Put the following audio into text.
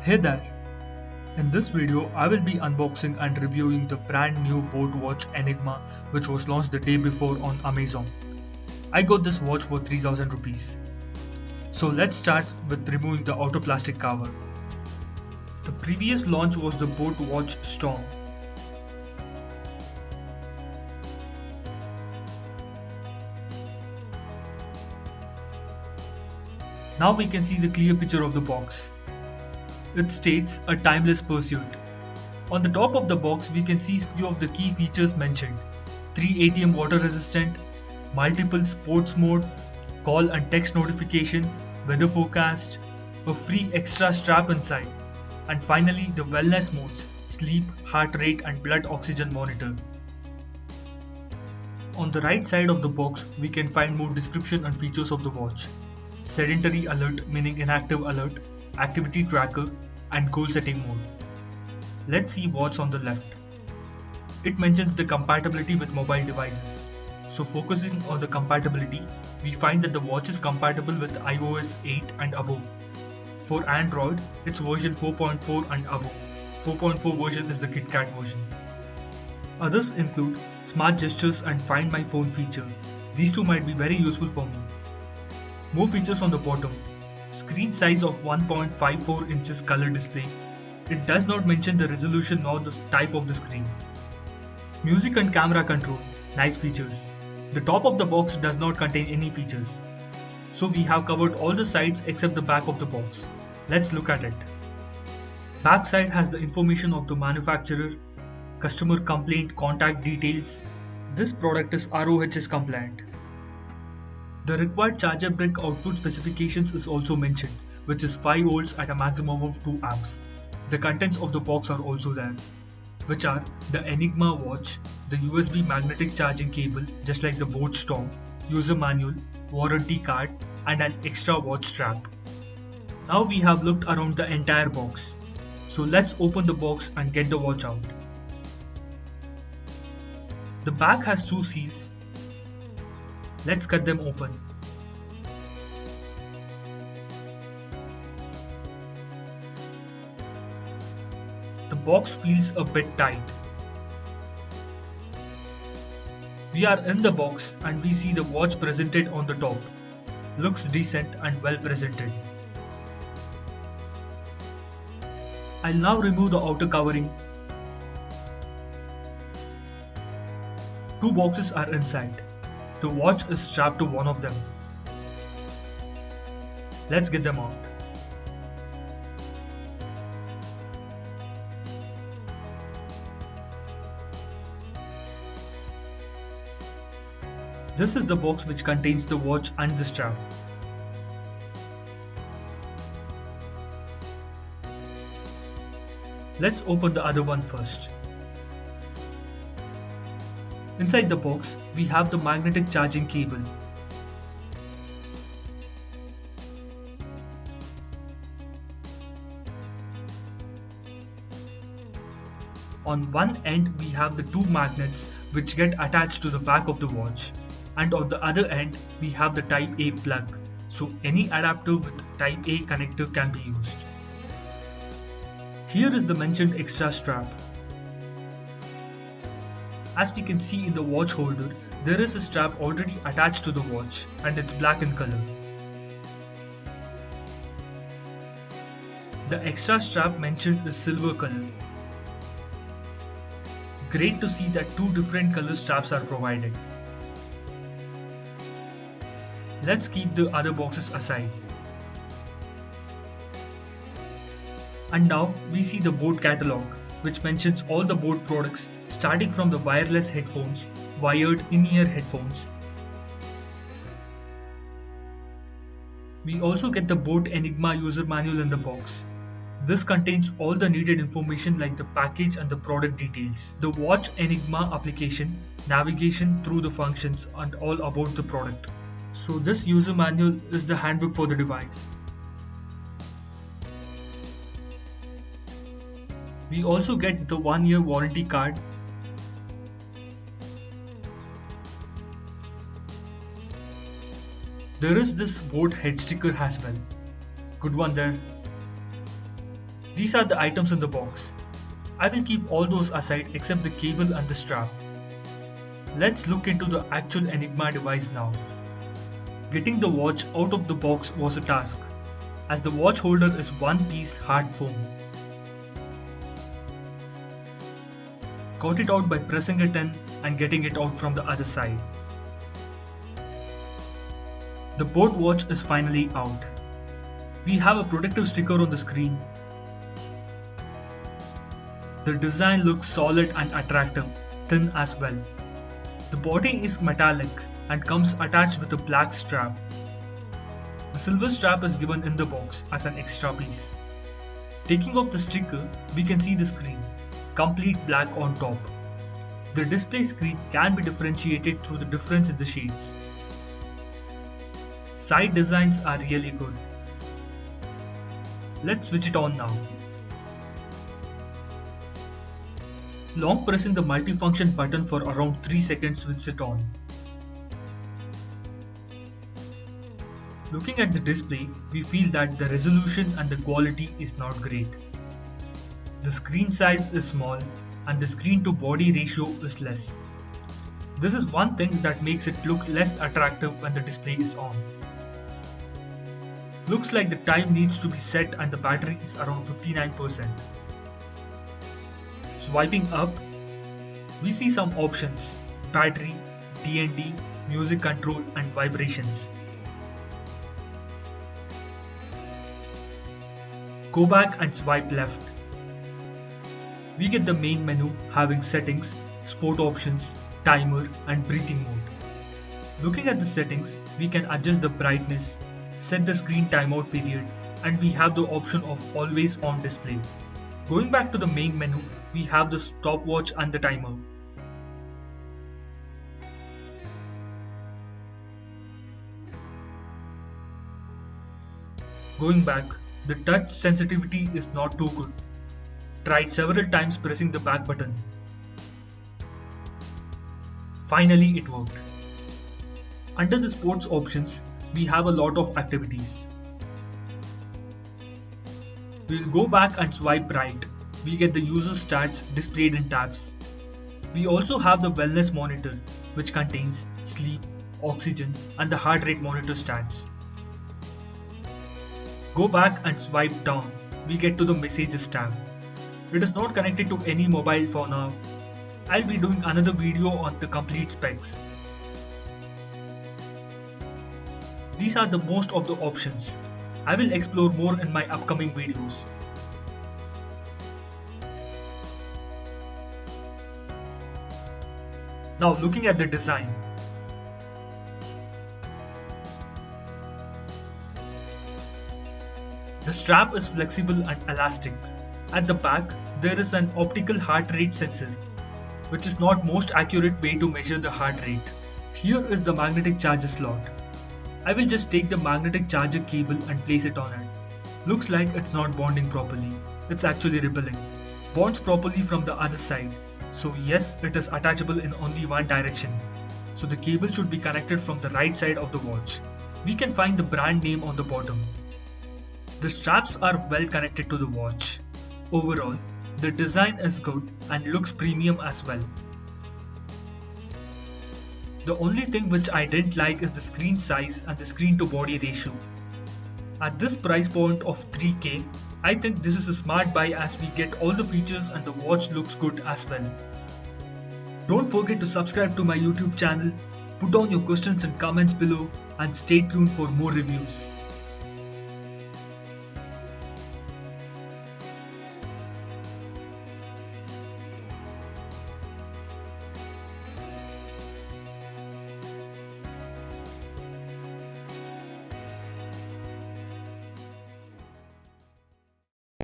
Hey there! In this video, I will be unboxing and reviewing the brand new Boat Watch Enigma which was launched the day before on Amazon. I got this watch for 3000 rupees. So let's start with removing the outer plastic cover. The previous launch was the Boat Watch Storm. Now we can see the clear picture of the box. It states a timeless pursuit. On the top of the box we can see few of the key features mentioned. 3 ATM water resistant, multiple sports mode, call and text notification, weather forecast, a free extra strap inside, and finally the wellness modes, sleep, heart rate and blood oxygen monitor. On the right side of the box we can find more description and features of the watch. Sedentary alert meaning inactive alert, activity tracker and goal setting mode. Let's see what's on the left. It mentions the compatibility with mobile devices. So focusing on the compatibility, we find that the watch is compatible with iOS 8 and above. For Android, it's version 4.4 and above. 4.4 version is the KitKat version. Others include Smart Gestures and Find My Phone feature. These two might be very useful for me. More features on the bottom. Screen size of 1.54 inches color display. It does not mention the resolution nor the type of the screen. Music and camera control. Nice features. The top of the box does not contain any features. So we have covered all the sides except the back of the box. Let's look at it. Back side has the information of the manufacturer, customer complaint contact details. This product is RoHS compliant. The required charger brick output specifications is also mentioned, which is 5 volts at a maximum of 2 amps. The contents of the box are also there, which are the Enigma watch, the USB magnetic charging cable just like the Boat Storm, user manual, warranty card and an extra watch strap. Now we have looked around the entire box. So let's open the box and get the watch out. The back has 2 seals. Let's cut them open. The box feels a bit tight. We are in the box and we see the watch presented on the top. Looks decent and well presented. I'll now remove the outer covering. 2 boxes are inside. The watch is strapped to one of them. Let's get them out. This is the box which contains the watch and the strap. Let's open the other one first. Inside the box, we have the magnetic charging cable. On one end, we have the 2 magnets which get attached to the back of the watch, and on the other end, we have the Type A plug, so any adapter with Type A connector can be used. Here is the mentioned extra strap. As we can see in the watch holder, there is a strap already attached to the watch and it's black in color. The extra strap mentioned is silver color. Great to see that 2 different color straps are provided. Let's keep the other boxes aside. And now we see the Boat catalog, which mentions all the Boat products starting from the wireless headphones, wired in-ear headphones. We also get the Boat Enigma user manual in the box. This contains all the needed information like the package and the product details, the Watch Enigma application, navigation through the functions and all about the product. So this user manual is the handbook for the device. We also get the 1-year warranty card. There is this Boat head sticker as well. Good one there. These are the items in the box. I will keep all those aside except the cable and the strap. Let's look into the actual Enigma device now. Getting the watch out of the box was a task, as the watch holder is one piece hard foam. Got it out by pressing it in and getting it out from the other side. The boat watch is finally out. We have a protective sticker on the screen. The design looks solid and attractive, thin as well. The body is metallic and comes attached with a black strap. The silver strap is given in the box as an extra piece. Taking off the sticker, we can see the screen, complete black on top. The display screen can be differentiated through the difference in the shades. Side designs are really good. Let's switch it on now. Long pressing the multifunction button for around 3 seconds switches it on. Looking at the display, we feel that the resolution and the quality is not great. The screen size is small and the screen to body ratio is less. This is one thing that makes it look less attractive when the display is on. Looks like the time needs to be set and the battery is around 59%. Swiping up, we see some options: battery, DND, music control and vibrations. Go back and swipe left. We get the main menu having settings, sport options, timer and breathing mode. Looking at the settings, we can adjust the brightness, set the screen timeout period, and we have the option of always on display. Going back to the main menu, we have the stopwatch and the timer. Going back, the touch sensitivity is not too good. Tried several times pressing the back button. Finally it worked. Under the sports options, we have a lot of activities. We will go back and swipe right. We get the user stats displayed in tabs. We also have the wellness monitor, which contains sleep, oxygen and the heart rate monitor stats. Go back and swipe down. We get to the messages tab. It is not connected to any mobile for now. I'll be doing another video on the complete specs. These are the most of the options. I will explore more in my upcoming videos. Now looking at the design. The strap is flexible and elastic. At the back, there is an optical heart rate sensor, which is not most accurate way to measure the heart rate. Here is the magnetic charger slot. I will just take the magnetic charger cable and place it on it. Looks like it's not bonding properly. It's actually repelling. Bonds properly from the other side. So yes, it is attachable in only one direction. So the cable should be connected from the right side of the watch. We can find the brand name on the bottom. The straps are well connected to the watch. Overall, the design is good and looks premium as well. The only thing which I didn't like is the screen size and the screen to body ratio. At this price point of 3K, I think this is a smart buy as we get all the features and the watch looks good as well. Don't forget to subscribe to my YouTube channel, put down your questions and comments below and stay tuned for more reviews.